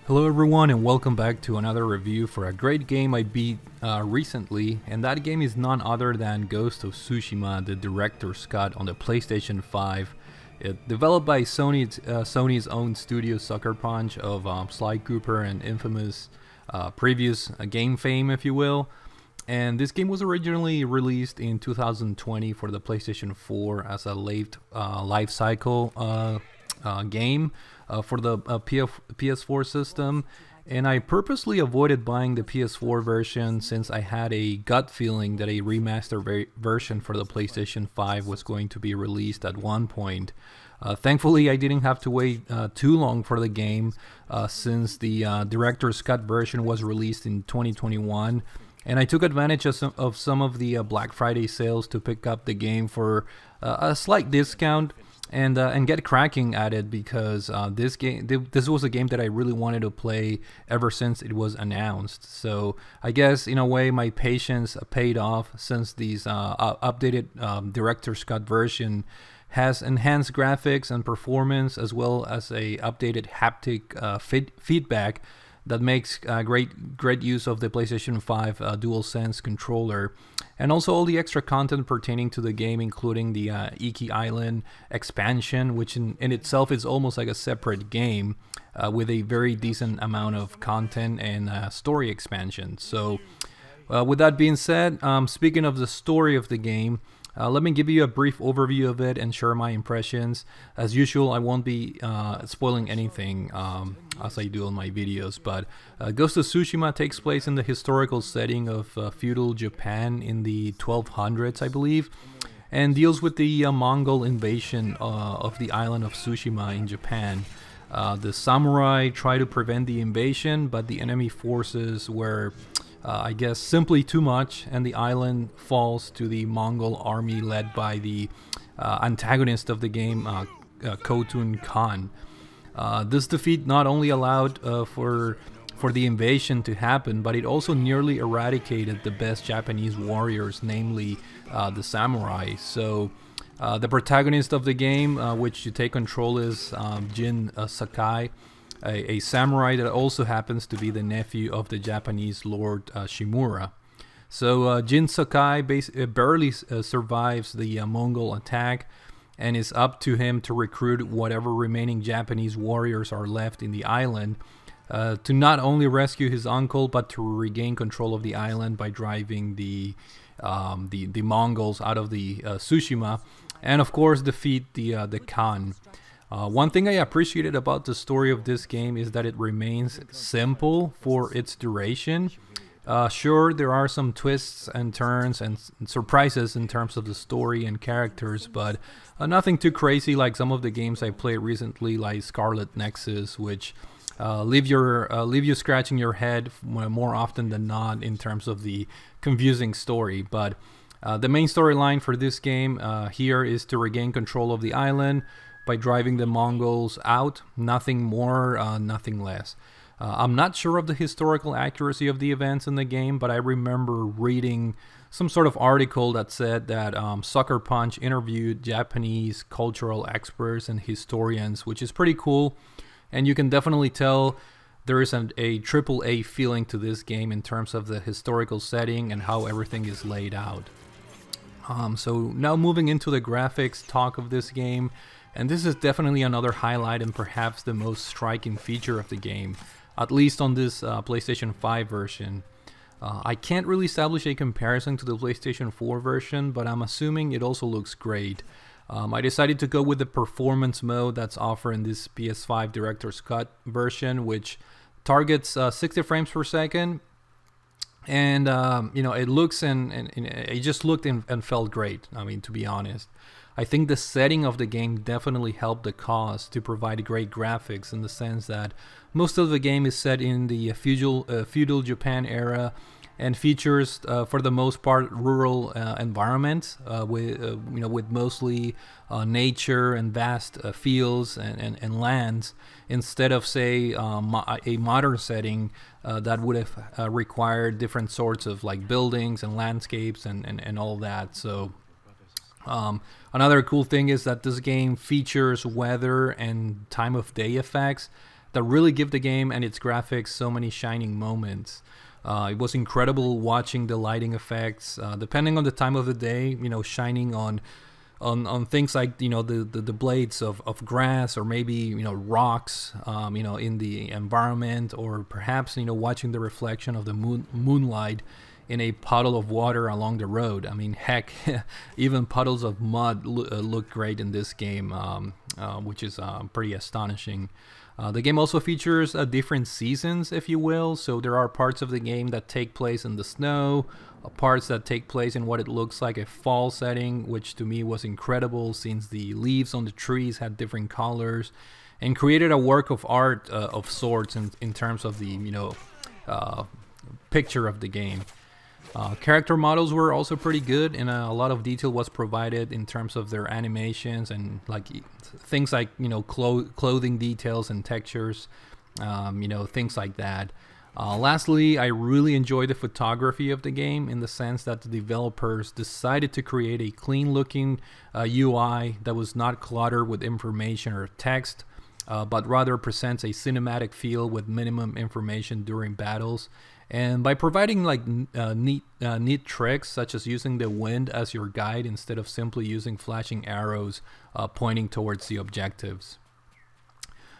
Hello everyone and welcome back to another review for a great game I beat recently, and that game is none other than Ghost of Tsushima, the director's cut on the PlayStation 5. Developed by Sony's own studio Sucker Punch of Sly Cooper and infamous previous game fame, if you will. And this game was originally released in 2020 for the PlayStation 4 as a late life cycle game for the PS4 system. And I purposely avoided buying the PS4 version since I had a gut feeling that a remastered version for the PlayStation 5 was going to be released at one point. Thankfully, I didn't have to wait too long for the game since the director's cut version was released in 2021. And I took advantage of some of the Black Friday sales to pick up the game for a slight discount and get cracking at it because this was a game that I really wanted to play ever since it was announced. So I guess in a way my patience paid off since these updated director's cut version has enhanced graphics and performance as well as a updated haptic feedback that makes great use of the PlayStation 5 DualSense controller, and also all the extra content pertaining to the game, including the Iki Island expansion, which in itself is almost like a separate game with a very decent amount of content and story expansion. So, with that being said, speaking of the story of the game, let me give you a brief overview of it and share my impressions. As usual, I won't be spoiling anything as I do on my videos, but Ghost of Tsushima takes place in the historical setting of feudal Japan in the 1200s, I believe, and deals with the Mongol invasion of the island of Tsushima in Japan. The samurai try to prevent the invasion, but the enemy forces were I guess simply too much, and the island falls to the Mongol army led by the antagonist of the game, Khotun Khan. This defeat not only allowed for the invasion to happen, but it also nearly eradicated the best Japanese warriors, namely the samurai. So the protagonist of the game, which you take control, is Jin Sakai, a samurai that also happens to be the nephew of the Japanese Lord Shimura. So Jin Sakai barely survives the Mongol attack, and it's up to him to recruit whatever remaining Japanese warriors are left in the island to not only rescue his uncle, but to regain control of the island by driving the Mongols out of the Tsushima, and of course defeat the Khan. One thing I appreciated about the story of this game is that it remains simple for its duration. Sure, there are some twists and turns and surprises in terms of the story and characters, but nothing too crazy like some of the games I played recently, like Scarlet Nexus, which leave you scratching your head more often than not in terms of the confusing story. But the main storyline for this game here is to regain control of the island by driving the Mongols out, nothing more, nothing less. I'm not sure of the historical accuracy of the events in the game, but I remember reading some sort of article that said that Sucker Punch interviewed Japanese cultural experts and historians, which is pretty cool, and you can definitely tell there is a triple A feeling to this game in terms of the historical setting and how everything is laid out. So now moving into the graphics talk of this game, and this is definitely another highlight and perhaps the most striking feature of the game, at least on this PlayStation 5 version. I can't really establish a comparison to the PlayStation 4 version, but I'm assuming it also looks great. I decided to go with the performance mode that's offered in this PS5 Director's Cut version, which targets 60 frames per second. And it looks and it just looked and felt great. I mean, to be honest, I think the setting of the game definitely helped the cause to provide great graphics, in the sense that most of the game is set in the feudal Japan era and features, for the most part, rural environments with mostly nature and vast fields and lands, instead of, say, a modern setting that would have required different sorts of like buildings and landscapes and all that. So another cool thing is that this game features weather and time of day effects that really give the game and its graphics so many shining moments. It was incredible watching the lighting effects, depending on the time of the day, shining on things like the blades of grass, or maybe rocks, in the environment, or perhaps watching the reflection of the moonlight in a puddle of water along the road. I mean, heck, even puddles of mud look great in this game, which is pretty astonishing. The game also features different seasons, if you will. So there are parts of the game that take place in the snow, parts that take place in what it looks like a fall setting, which to me was incredible since the leaves on the trees had different colors, and created a work of art of sorts in terms of the picture of the game. Character models were also pretty good, and a lot of detail was provided in terms of their animations and things like clothing details and textures, things like that. Lastly, I really enjoyed the photography of the game, in the sense that the developers decided to create a clean-looking UI that was not cluttered with information or text, but rather presents a cinematic feel with minimum information during battles. And by providing neat tricks, such as using the wind as your guide instead of simply using flashing arrows pointing towards the objectives.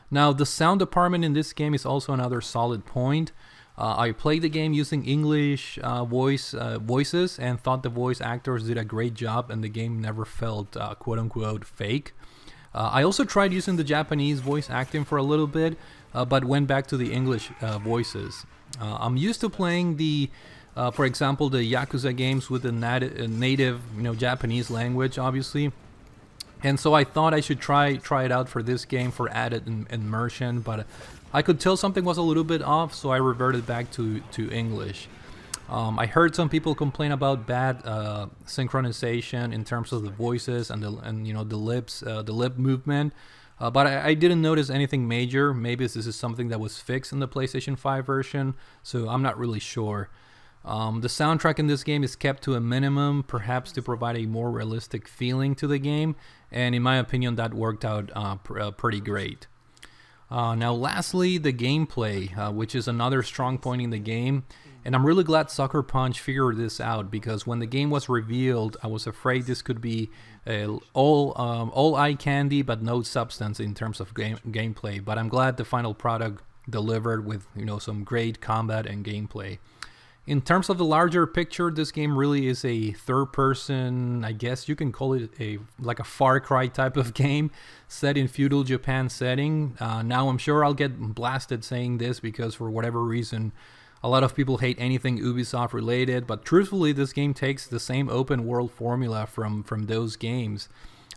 Now, the sound department in this game is also another solid point. I played the game using English voices, and thought the voice actors did a great job, and the game never felt quote-unquote fake. I also tried using the Japanese voice acting for a little bit, but went back to the English voices. I'm used to playing for example, the Yakuza games with the native, Japanese language, obviously. And so I thought I should try it out for this game for added immersion, but I could tell something was a little bit off, so I reverted back to English. I heard some people complain about bad synchronization in terms of the voices and the lips, the lip movement. But I didn't notice anything major. Maybe this is something that was fixed in the PlayStation 5 version, so I'm not really sure. The soundtrack in this game is kept to a minimum, perhaps to provide a more realistic feeling to the game, and in my opinion that worked out pretty great. Now lastly, the gameplay, which is another strong point in the game, and I'm really glad Sucker Punch figured this out, because when the game was revealed, I was afraid this could be all eye candy but no substance in terms of gameplay. But I'm glad the final product delivered with some great combat and gameplay. In terms of the larger picture, this game really is a third-person, I guess you can call it a Far Cry type of game, set in feudal Japan setting. Now I'm sure I'll get blasted saying this, because for whatever reason, a lot of people hate anything Ubisoft related, but truthfully, this game takes the same open world formula from those games.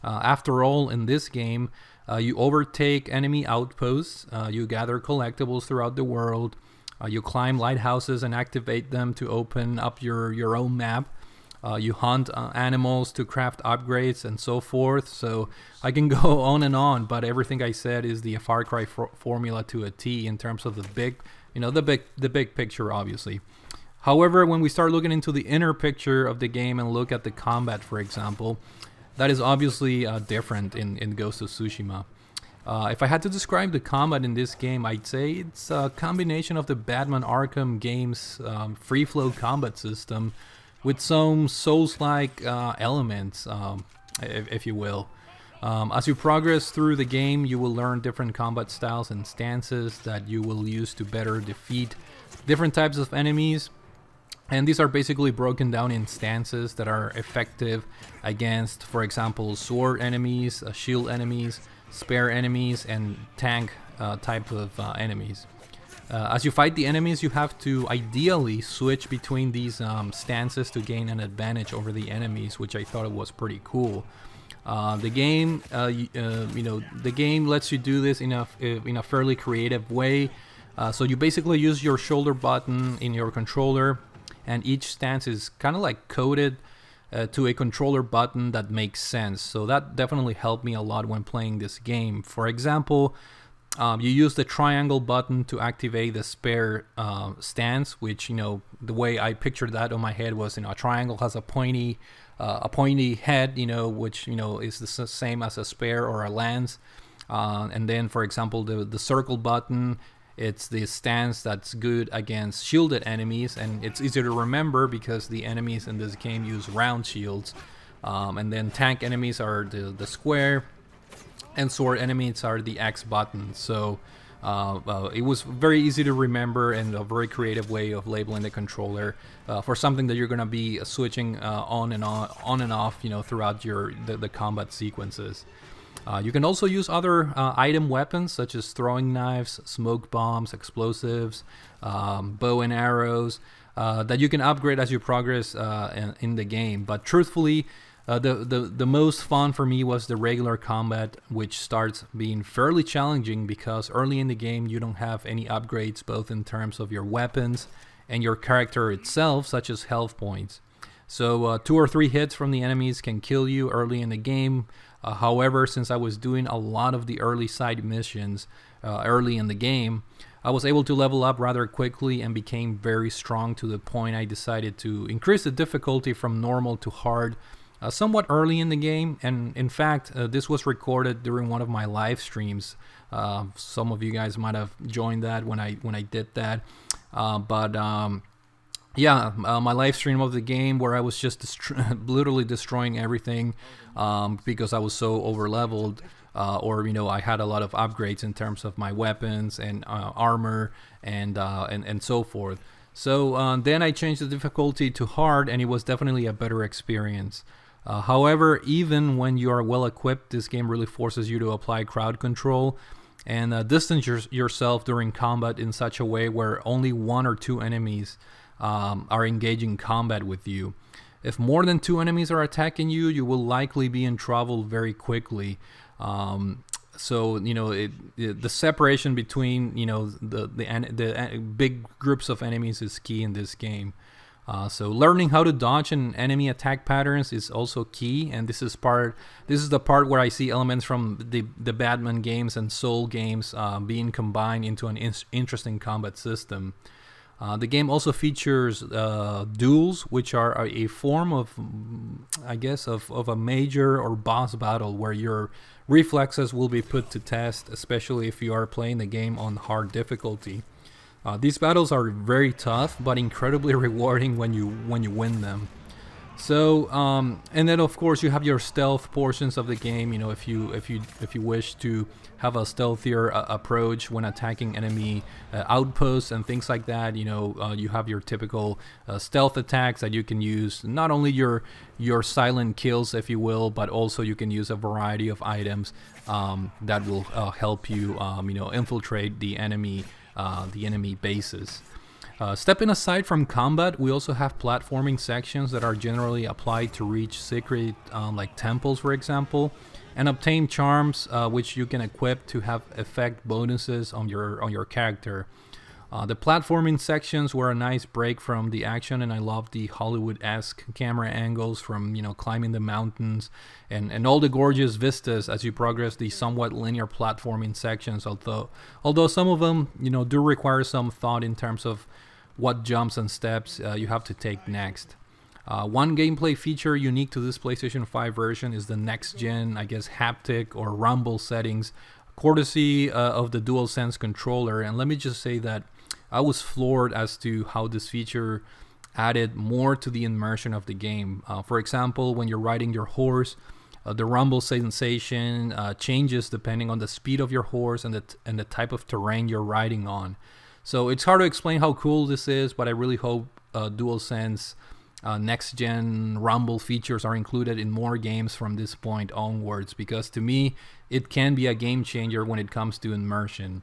After all, in this game, you overtake enemy outposts, you gather collectibles throughout the world, you climb lighthouses and activate them to open up your own map. You hunt animals to craft upgrades and so forth. So I can go on and on, but everything I said is the Far Cry formula to a T in terms of the big picture, obviously. However, when we start looking into the inner picture of the game and look at the combat, for example, that is obviously different in Ghost of Tsushima. If I had to describe the combat in this game, I'd say it's a combination of the Batman Arkham game's free-flow combat system with some Souls-like elements, if you will. As you progress through the game, you will learn different combat styles and stances that you will use to better defeat different types of enemies. And these are basically broken down in stances that are effective against, for example, sword enemies, shield enemies, spear enemies, and tank type of enemies. As you fight the enemies, you have to ideally switch between these stances to gain an advantage over the enemies, which I thought was pretty cool. The game, the game lets you do this in a fairly creative way. So you basically use your shoulder button in your controller, and each stance is kind of like coded to a controller button that makes sense. So that definitely helped me a lot when playing this game. For example, you use the triangle button to activate the spare stance, which, the way I pictured that on my head was, a triangle has a pointy head, which, is the same as a spear or a lance. And then, for example, the circle button, it's the stance that's good against shielded enemies, and it's easier to remember because the enemies in this game use round shields. And then tank enemies are the square, and sword enemies are the X button. So it was very easy to remember and a very creative way of labeling the controller for something that you're going to be switching on and off, throughout the combat sequences. You can also use other item weapons such as throwing knives, smoke bombs, explosives, bow and arrows that you can upgrade as you progress in the game. But truthfully, the most fun for me was the regular combat, which starts being fairly challenging because early in the game you don't have any upgrades both in terms of your weapons and your character itself, such as health points. So 2 or 3 hits from the enemies can kill you early in the game. However, since I was doing a lot of the early side missions early in the game, I was able to level up rather quickly and became very strong to the point I decided to increase the difficulty from normal to hard somewhat early in the game. And in fact, this was recorded during one of my live streams. Some of you guys might have joined that when I did that. My live stream of the game where I was just literally destroying everything because I was so over leveled, or I had a lot of upgrades in terms of my weapons and armor and so forth. So then I changed the difficulty to hard, and it was definitely a better experience. However, even when you are well equipped, this game really forces you to apply crowd control and distance yourself during combat in such a way where only 1 or 2 enemies are engaging combat with you. If more than 2 enemies are attacking you, you will likely be in trouble very quickly. So the separation between the big groups of enemies is key in this game. So learning how to dodge an enemy attack patterns is also key, and this is the part where I see elements from the Batman games and Soul games being combined into an interesting combat system. The game also features duels, which are a form of, of a major or boss battle where your reflexes will be put to test, especially if you are playing the game on hard difficulty. These battles are very tough, but incredibly rewarding when you win them. So, and then of course you have your stealth portions of the game. If you wish to have a stealthier approach when attacking enemy outposts and things like that, you have your typical stealth attacks that you can use. Not only your silent kills, if you will, but also you can use a variety of items that will help you, infiltrate the enemy bases. Stepping aside from combat, we also have platforming sections that are generally applied to reach secret like temples, for example, and obtain charms which you can equip to have effect bonuses on your character. The platforming sections were a nice break from the action, and I love the Hollywood-esque camera angles from climbing the mountains and all the gorgeous vistas as you progress the somewhat linear platforming sections. Although some of them do require some thought in terms of what jumps and steps you have to take next. One gameplay feature unique to this PlayStation 5 version is the next-gen, haptic or rumble settings, courtesy of the DualSense controller. And let me just say that I was floored as to how this feature added more to the immersion of the game. For example, when you're riding your horse, the rumble sensation changes depending on the speed of your horse and the type of terrain you're riding on. So it's hard to explain how cool this is, but I really hope DualSense next-gen rumble features are included in more games from this point onwards, because to me, it can be a game changer when it comes to immersion.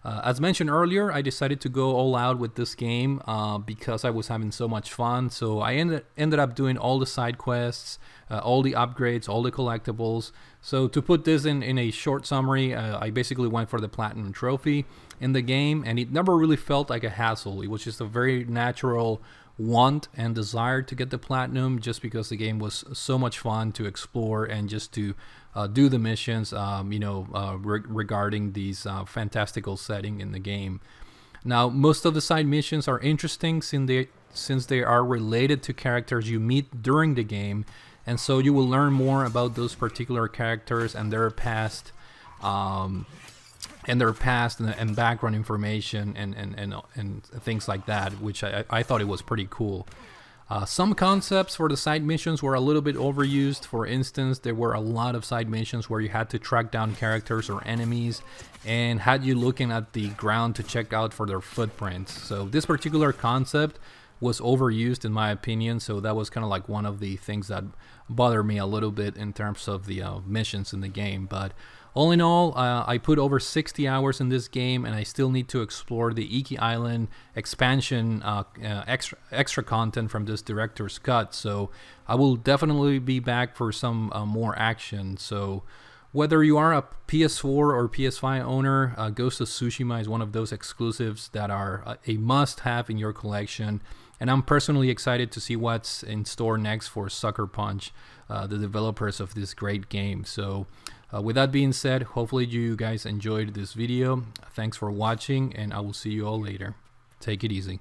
As mentioned earlier, I decided to go all out with this game because I was having so much fun. So I ended up doing all the side quests, all the upgrades, all the collectibles. So to put this in a short summary, I basically went for the Platinum Trophy in the game, and it never really felt like a hassle. It was just a very natural want and desire to get the Platinum, just because the game was so much fun to explore and just to do the missions, regarding these fantastical setting in the game. Now, most of the side missions are interesting since they are related to characters you meet during the game, and so you will learn more about those particular characters and their past and their past and background information and things like that, which I thought it was pretty cool. Some concepts for the side missions were a little bit overused. For instance, there were a lot of side missions where you had to track down characters or enemies and had you looking at the ground to check out for their footprints. So this particular concept was overused in my opinion, so that was kind of like one of the things that bothered me a little bit in terms of the missions in the game. But all in all, I put over 60 hours in this game, and I still need to explore the Iki Island expansion, extra content from this director's cut. So I will definitely be back for some more action. So whether you are a PS4 or PS5 owner, Ghost of Tsushima is one of those exclusives that are a must-have in your collection. And I'm personally excited to see what's in store next for Sucker Punch, the developers of this great game. So with that being said, hopefully you guys enjoyed this video. Thanks for watching, and I will see you all later. Take it easy.